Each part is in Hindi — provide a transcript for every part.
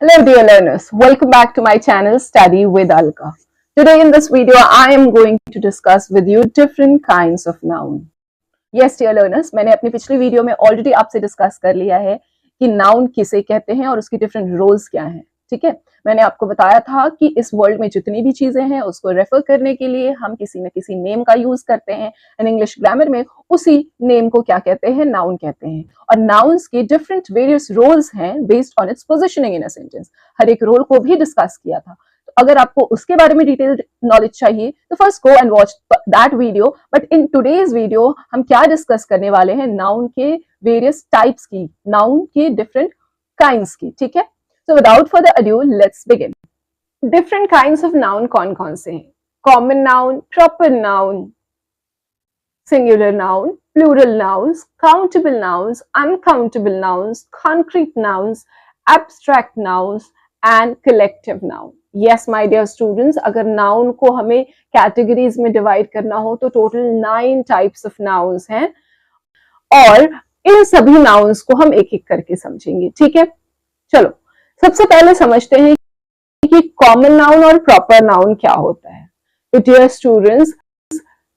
Hello dear learners, welcome back to my channel Study with Alka. Today in this video I am going to discuss with you different kinds of noun. Yes dear learners, मैंने अपनी पिछली वीडियो में ऑलरेडी आपसे डिस्कस कर लिया है कि नाउन किसे कहते हैं और उसकी डिफरेंट रोल्स क्या हैं. ठीक है, मैंने आपको बताया था कि इस वर्ल्ड में जितनी भी चीजें हैं उसको रेफर करने के लिए हम किसी न किसी नेम का यूज करते हैं. एंड इंग्लिश ग्रामर में उसी नेम को क्या कहते हैं, नाउन कहते हैं. और नाउन्स के डिफरेंट वेरियस रोल्स हैं based on its positioning in a sentence. हर एक रोल को भी डिस्कस किया था. तो अगर आपको उसके बारे में डिटेल्ड नॉलेज चाहिए तो first go and watch that video. But in today's video हम क्या डिस्कस करने वाले हैं, नाउन के वेरियस टाइप्स की, नाउन के डिफरेंट काइंड्स की. ठीक है, so without further ado let's begin. Different kinds of noun कौन-कौन से हैं? Common noun, proper noun, singular noun, plural nouns, countable nouns, uncountable nouns, concrete nouns, abstract nouns and collective noun. Yes my dear students, अगर noun को हमें categories में divide करना हो तो total 9 types of nouns हैं और इन सभी nouns को हम एक एक करके समझेंगे. ठीक है, चलो सबसे पहले समझते हैं कि कॉमन नाउन और प्रॉपर नाउन क्या होता है. तो dear students,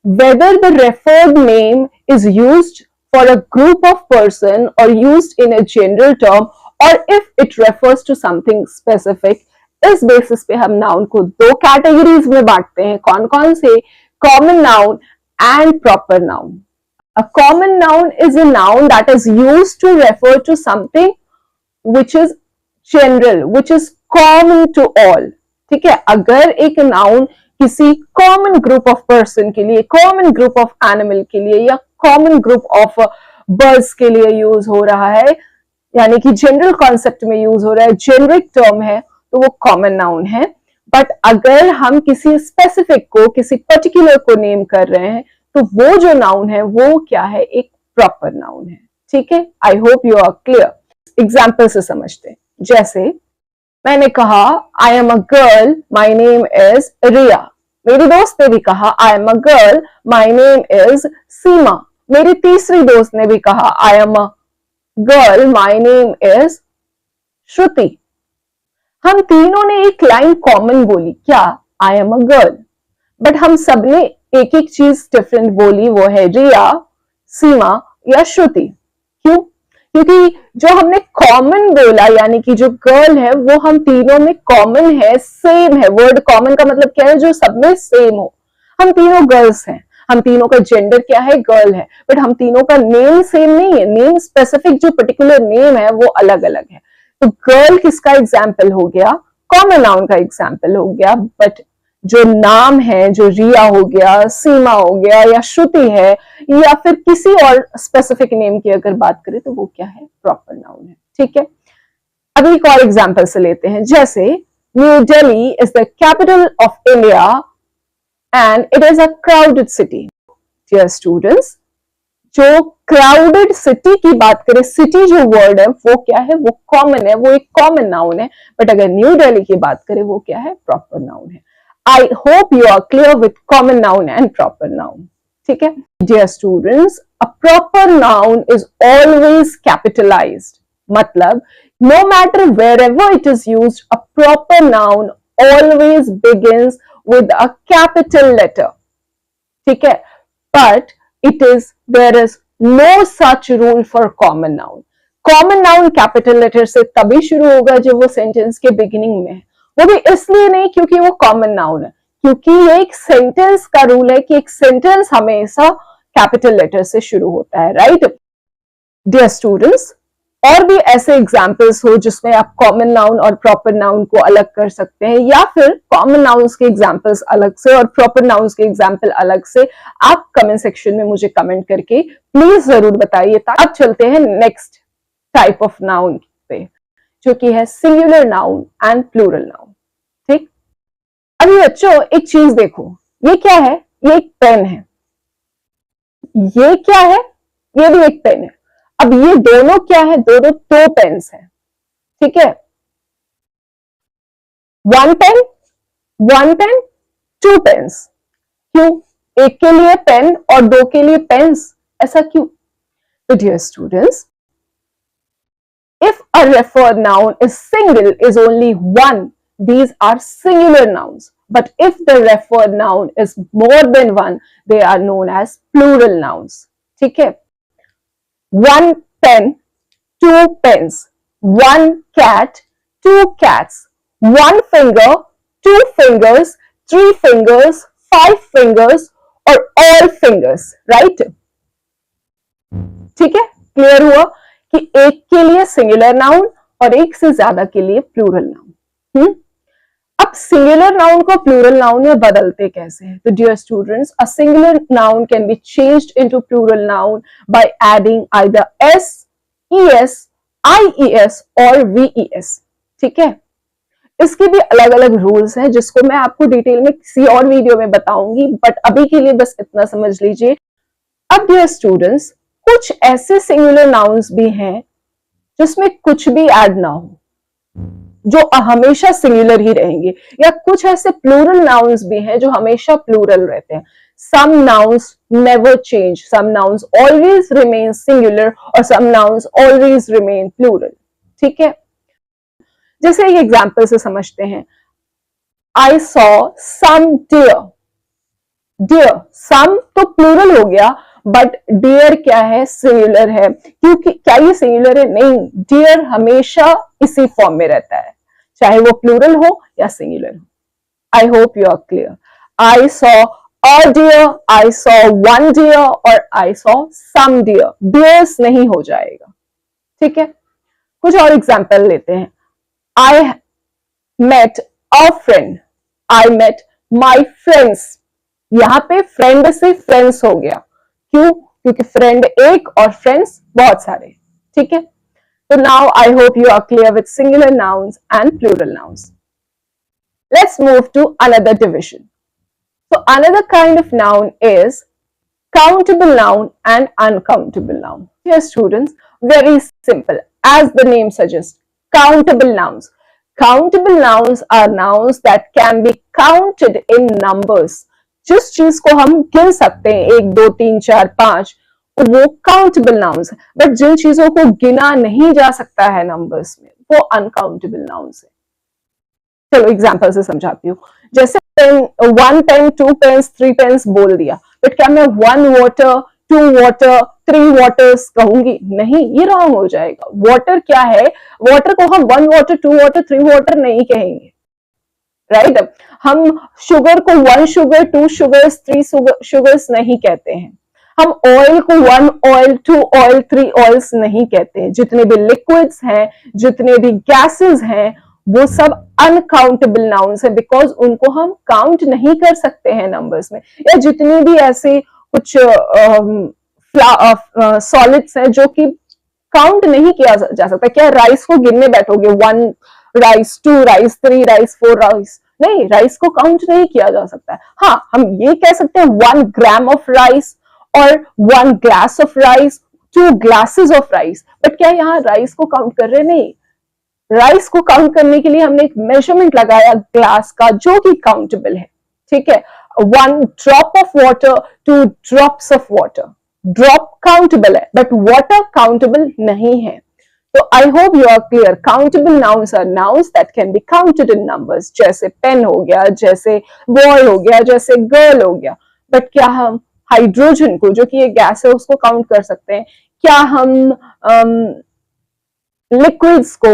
whether the referred name is used for a group of person or used in a general term or if it refers to something specific, इस बेसिस पे हम नाउन को दो कैटेगरीज में बांटते हैं. कौन कौन से? Common noun and proper noun. A common noun is a noun that is used to refer to something which is general, which is common to all. ठीक है, अगर एक नाउन किसी कॉमन ग्रुप ऑफ पर्सन के लिए, कॉमन ग्रुप ऑफ एनिमल के लिए या कॉमन ग्रुप ऑफ बर्ड्स के लिए यूज हो रहा है, यानी कि जनरल कॉन्सेप्ट में यूज हो रहा है, जेनरिक टर्म है, तो वो कॉमन नाउन है. बट अगर हम किसी स्पेसिफिक को, किसी पर्टिकुलर को नेम कर रहे हैं तो वो जो नाउन है वो क्या है? एक प्रॉपर नाउन है. ठीक है, I hope you are clear. Example से समझते हैं. जैसे मैंने कहा I am a girl, my name is Riya. मेरी दोस्त ने भी कहा I am a girl, my name is Seema. मेरी तीसरी दोस्त ने भी कहा I am a girl, my name is Shruti. हम तीनों ने एक लाइन कॉमन बोली, क्या? I am a girl. But हम सबने एक एक चीज डिफरेंट बोली, वो है रिया, सीमा या श्रुति. क्यों? क्योंकि जो हमने कॉमन बोला, यानी कि जो गर्ल है वो हम तीनों में कॉमन है, सेम है. वर्ड कॉमन का मतलब क्या है? जो सब में सेम हो. हम तीनों गर्ल्स हैं, हम तीनों का जेंडर क्या है? गर्ल है. बट हम तीनों का नेम सेम नहीं है. नेम स्पेसिफिक जो पर्टिकुलर नेम है वो अलग अलग है. तो गर्ल किसका एग्जाम्पल हो गया? कॉमन नाउन का एग्जाम्पल हो गया. बट जो नाम है, जो रिया हो गया, सीमा हो गया या श्रुति है या फिर किसी और स्पेसिफिक नेम की अगर बात करें तो वो क्या है? प्रॉपर नाउन है. ठीक है, अभी एक और एग्जांपल से लेते हैं. जैसे New Delhi is the capital of India and it is a crowded city. Dear students, जो क्राउडेड सिटी की बात करें, सिटी जो वर्ड है वो क्या है? वो कॉमन है, वो एक कॉमन नाउन है. बट अगर न्यू दिल्ली की बात करें वो क्या है? प्रॉपर नाउन है. I hope you are clear with common noun and proper noun. ठीक है, dear students, a proper noun is always capitalized. मतलब no matter wherever it is used, a proper noun always begins with a capital letter. ठीक है, but there is no such rule for common noun. Common noun capital letter से तभी शुरू होगा जब वो सेंटेंस के बिगिनिंग में है. वो भी इसलिए नहीं क्योंकि वो कॉमन नाउन है, क्योंकि ये एक सेंटेंस का रूल है कि एक सेंटेंस हमेशा कैपिटल लेटर से शुरू होता है. राइट डियर स्टूडेंट्स, और भी ऐसे एग्जांपल्स हो जिसमें आप कॉमन नाउन और प्रॉपर नाउन को अलग कर सकते हैं, या फिर कॉमन नाउन्स के एग्जांपल्स अलग से और प्रॉपर नाउन्स के एग्जांपल अलग से, आप कमेंट सेक्शन में मुझे कमेंट करके प्लीज जरूर बताइए. अब चलते हैं नेक्स्ट टाइप ऑफ नाउन पे, जो कि है singular noun and plural noun. ठीक, अभी बच्चों एक चीज देखो, ये क्या है? ये एक पेन है. ये क्या है? ये भी एक पेन है. अब ये दोनों क्या है? दोनों दो पेन्स हैं. ठीक है, वन पेन, टू पेन्स. क्यों? एक के लिए पेन और दो के लिए पेन्स, ऐसा क्यों? तो dear students, if a referred noun is single is only one, these are singular nouns. But if the referred noun is more than one, they are known as plural nouns. ठीक है? One pen, two pens, one cat, two cats, one finger, two fingers, three fingers, five fingers or all fingers, right? ठीक है, क्लियर हुआ कि एक के लिए सिंगुलर नाउन और एक से ज्यादा के लिए प्लूरल नाउन। अब सिंगुलर नाउन को प्लूरल नाउन में बदलते कैसे हैं? तो dear students, a singular noun can be changed into plural noun by adding either S, ES, IES और वीईएस। ठीक है, इसके भी अलग अलग रूल्स हैं जिसको मैं आपको डिटेल में किसी और वीडियो में बताऊंगी, बट अभी के लिए बस इतना समझ लीजिए। अब डियर स्टूडेंट्स, कुछ ऐसे सिंगुलर नाउन्स भी हैं जिसमें कुछ भी ऐड ना हो, जो हमेशा सिंगुलर ही रहेंगे, या कुछ ऐसे प्लूरल नाउन्स भी हैं जो हमेशा प्लूरल रहते हैं। Some nouns never change, some nouns always remain singular और some nouns always remain plural। ठीक है, जैसे एक एग्जाम्पल से समझते हैं। I saw some deer। deer, some तो प्लूरल हो गया, बट डियर क्या है? सिंगुलर है। क्योंकि क्या ये सिंगुलर है? नहीं, डियर हमेशा इसी फॉर्म में रहता है, चाहे वो प्लूरल हो या सिंगुलर हो। I hope you are clear. I saw a deer, I saw one deer और I saw some deer, deers नहीं हो जाएगा। ठीक है, कुछ और एग्जाम्पल लेते हैं। I met a friend, I met my friends. यहां पे फ्रेंड से फ्रेंड्स हो गया, क्यों? क्योंकि फ्रेंड एक और फ्रेंड्स बहुत सारे। ठीक है, तो now I hope you are clear with singular nouns and plural nouns. Let's move to another division. So another kind of noun is countable noun and uncountable noun. Dear students, very simple. As the name suggests, countable nouns. Countable nouns are nouns that can be counted in numbers. जिस चीज को हम गिन सकते हैं, 1 2 3 4 5, वो काउंटेबल नाउन्स है। बट जिन चीजों को गिना नहीं जा सकता है नंबर्स में, वो अनकाउंटेबल नाउन्स है। चलो एग्जाम्पल से समझाती हूँ। जैसे पेन, 1 पेन, 2 पेन्स, 3 पेन्स बोल दिया, बट क्या मैं 1 वाटर, 2 वाटर, 3 वाटर्स कहूंगी? नहीं, ये रॉन्ग हो जाएगा। वाटर क्या है? वाटर को हम 1 वाटर, 2 वाटर, 3 वाटर नहीं कहेंगे, राइट? हम शुगर को 1 शुगर, 2 शुगर्स, 3 शुगर्स नहीं कहते हैं। हम ऑयल को 1 ऑयल, 2 ऑयल, 3 ऑयल्स नहीं कहते हैं। जितने भी लिक्विड्स हैं, जितने भी गैसेस हैं, वो सब अनकाउंटेबल नाउन्स है, बिकॉज उनको हम काउंट नहीं कर सकते हैं नंबर्स में। या जितनी भी ऐसे कुछ सॉलिड्स हैं जो कि काउंट नहीं किया जा सकता। क्या राइस को गिनने बैठोगे? 1 राइस, 2 राइस, 3 राइस, 4 राइस? नहीं, राइस को काउंट नहीं किया जा सकता है। हाँ, हम ये कह सकते हैं 1 ग्राम ऑफ राइस और 1 glass of rice, 2 glasses of rice, but क्या यहाँ राइस को काउंट कर रहे? नहीं। राइस को काउंट करने के लिए हमने एक मेजरमेंट लगाया ग्लास का, जो कि काउंटेबल है। ठीक है, 1 drop of water, 2 drops of water. Drop countable है, बट वाटर काउंटेबल नहीं है। तो I hope you are clear. Countable nouns are nouns that can be counted in numbers, जैसे पेन हो गया, जैसे बॉय हो गया, जैसे गर्ल हो गया। बट क्या हम हाइड्रोजन को, जो कि एक गैस है, उसको काउंट कर सकते हैं? क्या हम लिक्विड्स को,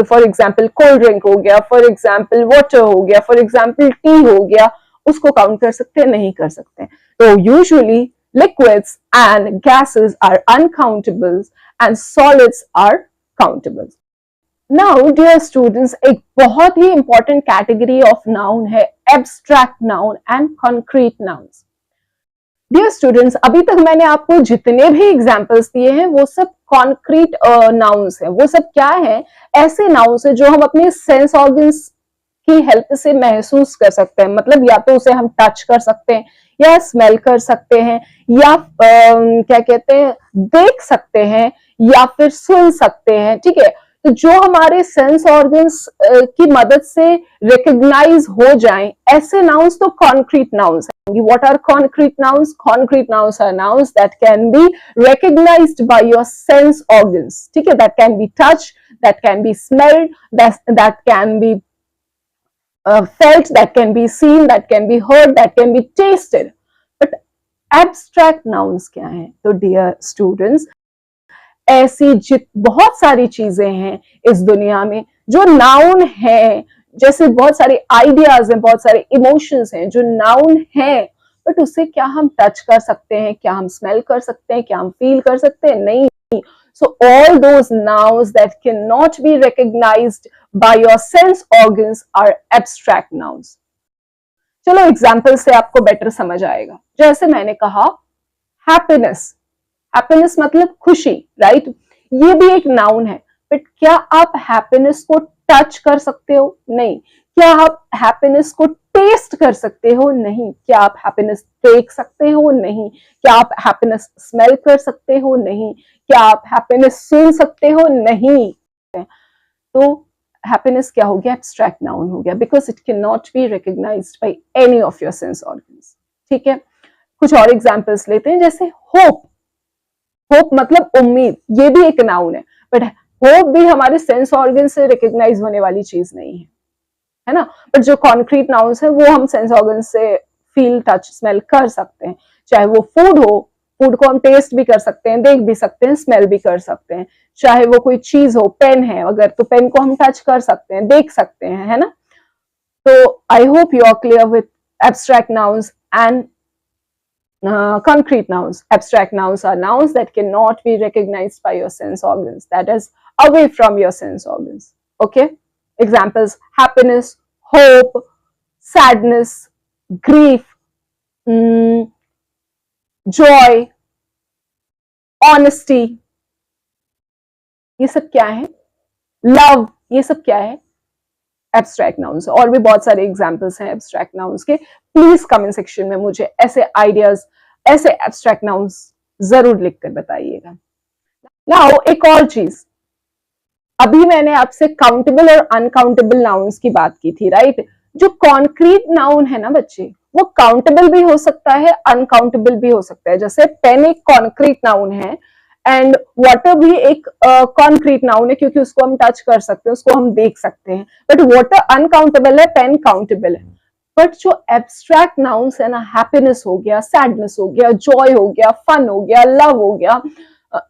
फॉर एग्जाम्पल कोल्ड ड्रिंक हो गया, फॉर एग्जाम्पल वाटर हो गया, फॉर एग्जाम्पल टी हो गया, उसको काउंट कर सकते हैं? नहीं कर सकते। तो usually liquids and gases are uncountables and solids are countables. Now dear students, एक बहुत ही important category of noun है abstract noun and concrete nouns. Dear students, अभी तक मैंने आपको जितने भी एग्जाम्पल्स दिए हैं वो सब कॉन्क्रीट नाउन्स है। वो सब क्या है? ऐसे नाउन्स है जो हम अपने सेंस ऑर्गन्स की हेल्प से महसूस कर सकते हैं। मतलब या तो उसे हम टच कर सकते हैं, या स्मेल कर सकते हैं, या क्या कहते हैं, देख सकते हैं, या फिर सुन सकते हैं। ठीक है, तो जो हमारे सेंस ऑर्गन्स की मदद से रिकग्नाइज हो जाएं, ऐसे नाउन्स तो कॉन्क्रीट नाउन्स हैं। What are concrete nouns? Concrete nouns are nouns that can be recognised by your sense organs. ठीक है, that can be touch, that can be smelled, that can be felt, that can be seen, that can be heard, that can be tasted. But abstract nouns क्या है? तो dear students, ऐसी बहुत सारी चीजें हैं इस दुनिया में जो नाउन है, जैसे बहुत सारे आइडियाज हैं, बहुत सारे इमोशंस हैं जो नाउन है, बट उसे क्या हम टच कर सकते हैं, क्या हम स्मेल कर सकते हैं, क्या हम फील कर सकते हैं? नहीं. So all those nouns that cannot be recognized by your sense organs are abstract nouns. चलो एग्जाम्पल से आपको बेटर समझ आएगा. जैसे मैंने कहा हैप्पीनेस. हैप्पीनेस मतलब खुशी, राइट? ये भी एक नाउन है, बट क्या आप हैप्पीनेस को टच कर सकते हो? नहीं. क्या आप हैप्पीनेस को टेस्ट कर सकते हो? नहीं. क्या आप हैप्पीनेस देख सकते हो? नहीं. क्या आप हैप्पीनेस स्मेल कर सकते हो? नहीं. क्या आप हैप्पीनेस सुन सकते हो? नहीं. तो हैप्पीनेस क्या हो गया? एब्स्ट्रैक्ट नाउन हो गया, because it can not be recognised by any of your sense organs. ठीक है, कुछ और एग्जांपल्स लेते हैं. जैसे होप. होप मतलब उम्मीद, ये भी एक नाउन है, बट होप भी हमारे सेंस ऑर्गन से रिकग्नाइज होने वाली चीज नहीं है ना? बट जो कॉन्क्रीट नाउन्स है वो हम सेंस ऑर्गन से फील, टच, स्मेल कर सकते हैं. चाहे वो फूड हो, फूड को हम टेस्ट भी कर सकते हैं, देख भी सकते हैं, स्मेल भी कर सकते हैं. चाहे वो कोई चीज हो, पेन है अगर, तो पेन को हम टच कर सकते हैं, देख सकते हैं, है ना? तो I hope you are clear with abstract nouns and concrete nouns. Abstract nouns are nouns that cannot be recognized by your sense organs, that is away from your sense organs. Okay, examples: happiness, hope, sadness, grief, joy, honesty. ये सब क्या है? लव. ये सब क्या है? Abstract nouns. और भी बहुत सारे एग्जांपल्स हैं एब्स्ट्रैक्ट नाउन्स के. प्लीज कमेंट सेक्शन में मुझे ऐसे आइडियाज, ऐसे एब्स्ट्रैक्ट नाउन्स जरूर लिखकर बताइएगा. नाउ एक और चीज, अभी मैंने आपसे काउंटेबल और अनकाउंटेबल नाउन्स की बात की थी, राइट? जो कॉन्क्रीट नाउन है ना बच्चे, वो काउंटेबल भी हो सकता है, अनकाउंटेबल भी हो सकता है. जैसे पेन एक कॉन्क्रीट नाउन है, एंड वाटर भी एक कॉन्क्रीट नाउन है, क्योंकि उसको हम टच कर सकते हैं, उसको हम देख सकते हैं. बट वाटर अनकाउंटेबल है, पेन काउंटेबल है. बट जो एब्स्ट्रैक्ट नाउन्स है ना, हैप्पीनेस हो गया, सैडनेस हो गया, जॉय हो गया, फन हो गया, लव हो गया,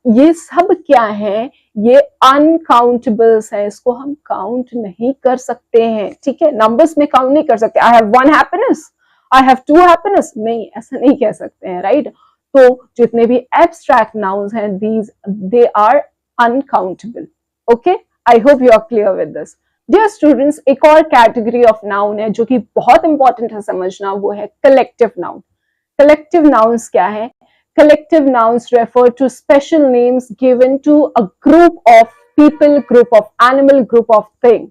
ये सब क्या है? ये अनकाउंटेबल्स है. इसको हम काउंट नहीं कर सकते हैं. ठीक है, नंबर्स में काउंट नहीं कर सकते. I have 1 happiness, I have 2 happiness, नहीं, ऐसा नहीं कह सकते हैं, राइट? तो जितने भी एब्स्ट्रैक्ट नाउन्स हैं, these they are uncountable. Okay, I hope you are clear with this. Dear students, एक और कैटेगरी ऑफ नाउन है जो कि बहुत इंपॉर्टेंट है समझना, वो है कलेक्टिव नाउन. कलेक्टिव नाउन्स क्या है? Collective nouns refer to special names given to a group of people, group of animal, group of thing.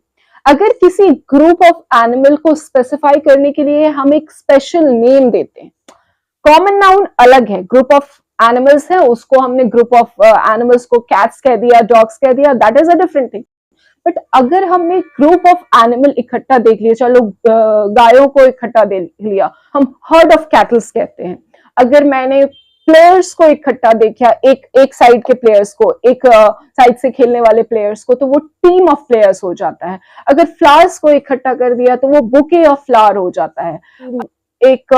अगर किसी group of animal को specify करने के लिए हम एक special name देते हैं. Common noun अलग है, group of animals है, उसको हमने group of animals को cats कह दिया, dogs कह दिया, that is a different thing. But अगर हमने group of animal इकट्ठा देख लिया, चलो गायों को इकट्ठा देख लिया, हम herd of cattle कहते हैं. अगर मैंने प्लेयर्स को इकट्ठा देखा, एक साइड के प्लेयर्स को, एक साइड से खेलने वाले प्लेयर्स को, तो वो टीम ऑफ प्लेयर्स हो जाता है. अगर फ्लावर्स को इकट्ठा कर दिया तो वो बुके ऑफ फ्लावर हो जाता है. एक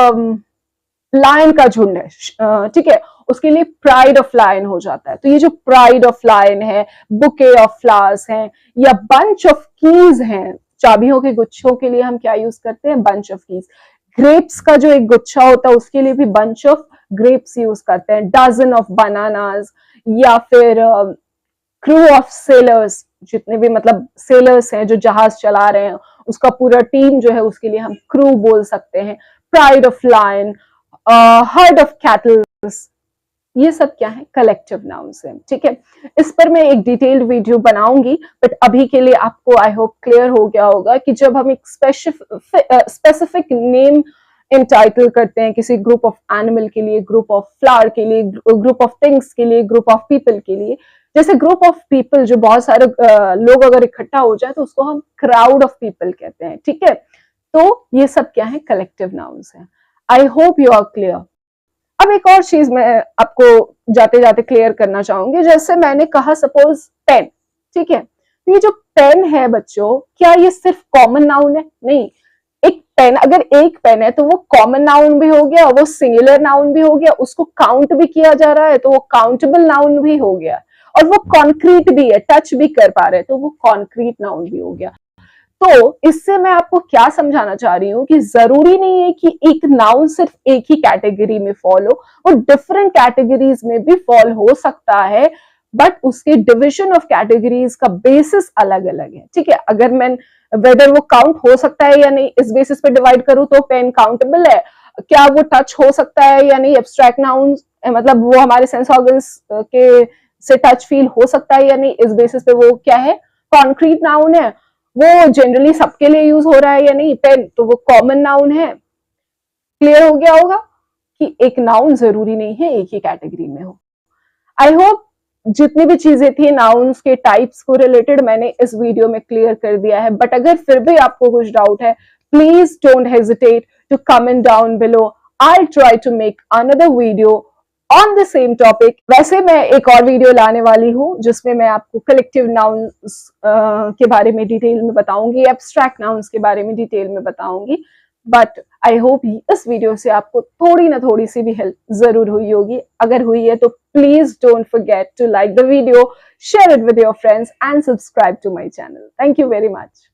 लायन का झुंड है, ठीक है, उसके लिए प्राइड ऑफ लायन हो जाता है. तो ये जो प्राइड ऑफ लायन है, बुके ऑफ फ्लावर्स हैं, या बंच ऑफ कीज हैं, चाबियों के गुच्छों के लिए हम क्या यूज करते हैं? Bunch of keys. ग्रेप्स का जो एक गुच्छा होता है उसके लिए भी बंच ऑफ ग्रेप्स यूज करते हैं. डजन ऑफ बनानास, या फिर क्रू ऑफ सेलर्स, जितने भी मतलब सेलर्स हैं जो जहाज चला रहे हैं, उसका पूरा टीम जो है उसके लिए हम क्रू बोल सकते हैं. Pride of lion, herd of cattles, ये सब क्या है? कलेक्टिव नाउन्स हैं. ठीक है, इस पर मैं एक डिटेल्ड वीडियो बनाऊंगी, बट अभी के लिए आपको आई होप क्लियर हो गया होगा कि जब हम एक स्पेसिफिक नेम इंटाइटल करते हैं किसी ग्रुप ऑफ एनिमल के लिए, ग्रुप ऑफ फ्लावर के लिए, ग्रुप ऑफ थिंग्स के लिए, ग्रुप ऑफ पीपल के लिए, जैसे ग्रुप ऑफ पीपल, जो बहुत सारे लोग अगर इकट्ठा हो जाए तो उसको हम क्राउड ऑफ पीपल कहते हैं. ठीक है, तो ये सब क्या है? कलेक्टिव नाउन्स हैं. I hope you are clear. अब एक और चीज मैं आपको जाते जाते क्लियर करना चाहूंगी. जैसे मैंने कहा, सपोज पेन, ठीक है, तो ये जो पेन है बच्चों, क्या ये सिर्फ कॉमन नाउन है? नहीं, एक पेन, अगर एक पेन है तो वो कॉमन नाउन भी हो गया, वो सिंगुलर नाउन भी हो गया, उसको काउंट भी किया जा रहा है तो वो काउंटेबल नाउन भी हो गया, और वो कॉन्क्रीट भी है, टच भी कर पा रहे हैं तो वो कॉन्क्रीट नाउन भी हो गया। तो इससे मैं आपको क्या समझाना चाह रही हूँ कि जरूरी नहीं है कि एक नाउन सिर्फ एक ही कैटेगरी में फॉल हो, वो डिफरेंट कैटेगरीज में भी फॉल हो सकता है, बट उसके डिविजन ऑफ कैटेगरीज का बेसिस अलग अलग है। ठीक है, अगर मैं वेदर वो काउंट हो सकता है या नहीं इस बेसिस पे डिवाइड करूं तो पेन काउंटेबल है, क्या वो टच हो सकता है या नहीं, एब्स्ट्रैक्ट नाउन मतलब वो हमारे सेंस ऑर्गन्स के से टच फील हो सकता है या नहीं, इस बेसिस पे वो क्या है, कॉन्क्रीट नाउन है, वो जनरली सबके लिए यूज हो रहा है या नहीं, पेन तो वो कॉमन नाउन है। क्लियर हो गया होगा कि एक नाउन जरूरी नहीं है एक ही कैटेगरी में हो। आई होप जितनी भी चीजें थी नाउन्स के टाइप्स को रिलेटेड मैंने इस वीडियो में क्लियर कर दिया है, बट अगर फिर भी आपको कुछ डाउट है, please don't hesitate to comment down below. I try to make another video on the same topic. वैसे मैं एक और वीडियो लाने वाली हूँ जिसमें मैं आपको कलेक्टिव नाउन्स के बारे में डिटेल में बताऊंगी, एब्स्ट्रैक्ट नाउन्स के बारे में डिटेल में बताऊंगी, बट आई होप इस वीडियो से आपको थोड़ी ना थोड़ी सी भी हेल्प जरूर हुई होगी। अगर हुई है तो please don't forget to like the video, share it with your friends and subscribe to my channel. Thank you very much.